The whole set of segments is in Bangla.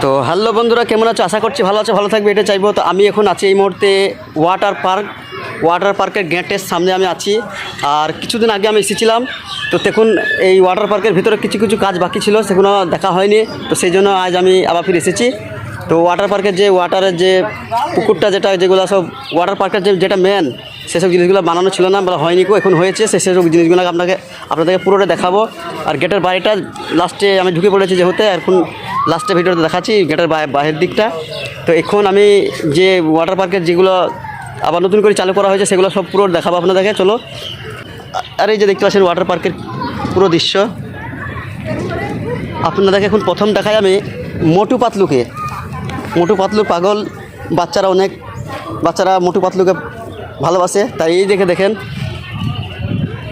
তো হ্যালো বন্ধুরা, কেমন আছো? আশা করছি ভালো আছো, ভালো থাকবে, এটা চাইবো। তো আমি এখন আছি এই মুহূর্তে ওয়াটার পার্কের গেটের সামনে আমি আছি। আর কিছুদিন আগে আমি এসেছিলাম, তো দেখুন এই ওয়াটার পার্কের ভিতরে কিছু কিছু কাজ বাকি ছিল, সেগুলো দেখা হয়নি। তো সেই জন্য আজ আমি আবার ফিরে এসেছি। তো ওয়াটার পার্কের যে ওয়াটারের যে পুকুরটা যেগুলো সব ওয়াটার পার্কের যেটা মেন, সেসব জিনিসগুলো বানানো ছিল না, বা হয়নি, এখন হয়েছে। সেসব জিনিসগুলো আপনাদেরকে পুরোটা দেখাবো। আর গেটের বাইরেটা লাস্টে আমি ঢুকে পড়েছি যেহেতু, এখন লাস্টে ভিডিওতে দেখাচ্ছি গেটের বাইরের দিকটা। তো এখন আমি যে ওয়াটার পার্কের যেগুলো আবার নতুন করে চালু করা হয়েছে সেগুলো সব পুরো দেখাবো আপনাদেরকে, চলো। আর এই যে দেখতে পাচ্ছেন ওয়াটার পার্কের পুরো দৃশ্য আপনাদেরকে এখন প্রথম দেখাই আমি মোটু পাতলুকে। মোটু পাতলু পাগল বাচ্চারা মোটু পাতলুকে ভালোবাসে, তাই এই দেখেন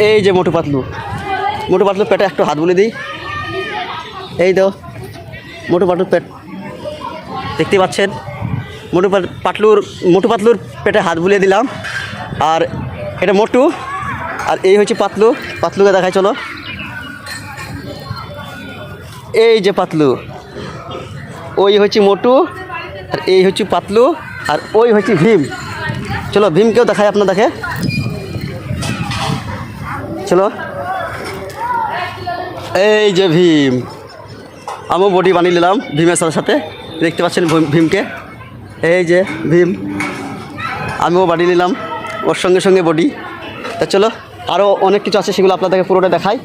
এই যে মোটু পাতলু পেটে একটু হাত বুলিয়ে দিই। এই তো মোটু পাতলুর পেট দেখতে পাচ্ছেন। মোটু পাতলুর পেটে হাত বুলিয়ে দিলাম। আর এটা মোটু, আর এই হচ্ছে পাতলুকে দেখাই, চলো। এই যে পাতলু, ওই হচ্ছে মোটু, আর এই হচ্ছে পাতলু, আর ওই হচ্ছে ভীম। চলো ভীমকেও দেখাই আপনাদেরকে, চলো। এই যে ভীম, আমিও বডি বানিয়ে নিলাম ভীমের সাথে, দেখতে পাচ্ছেন ভীমকে। এই যে ভীম, আমিও বানিয়ে নিলাম ওর সঙ্গে বডি। তা চলো, আরও অনেক কিছু আছে, সেগুলো আপনাদেরকে পুরোটা দেখাই।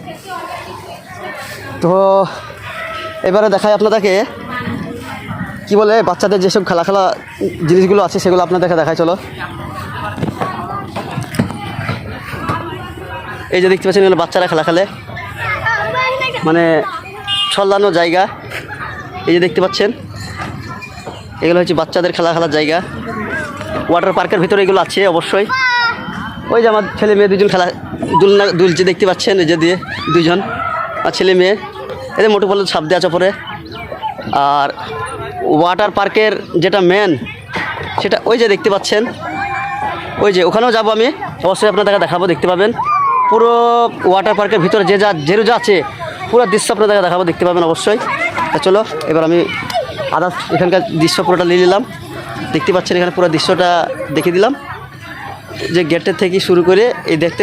তো এবারে দেখাই আপনাদেরকে কি বলে বাচ্চাদের যেসব খেলা জিনিসগুলো আছে সেগুলো আপনাদেরকে দেখাই, চলো। এই যে দেখতে পাচ্ছেন এগুলো বাচ্চারা খেলা খেলে, মানে ছল্লানো জায়গা। এই যে দেখতে পাচ্ছেন এগুলো হচ্ছে বাচ্চাদের খেলার জায়গা। ওয়াটার পার্কের ভিতরে এগুলো আছে অবশ্যই। ওই যে আমার ছেলে মেয়ে দুজন দুলছে দেখতে পাচ্ছেন, এই যে দিয়ে দুজন আর ছেলে মেয়ে, এদের মোটু পাতলু ছাপ দেওয়া চপরে। আর ওয়াটার পার্কের যেটা মেন, সেটা ওই যে দেখতে পাচ্ছেন, ওই যে ওখানেও যাবো আমি, অবশ্যই আপনাদেরকে দেখাবো, দেখতে পাবেন পুরো ওয়াটার পার্কের ভিতরে যে যা আছে পুরো দৃশ্য আপনাদেরকে দেখাবো, দেখতে পাবেন অবশ্যই। তা চলো এবার আমি এখানকার দৃশ্য পুরোটা নিয়ে নিলাম, দেখতে পাচ্ছেন এখানে পুরো দৃশ্যটা দেখিয়ে দিলাম। যে গেটের থেকে শুরু করে এই দেখতে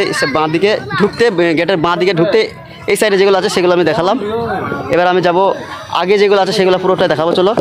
গেটের বাঁ দিকে ঢুকতে এই সাইডে যেগুলো আছে সেগুলো আমি দেখালাম। এবার আমি যাব আগে যেগুলো আছে সেগুলো পুরোটাই দেখাবো, চলো।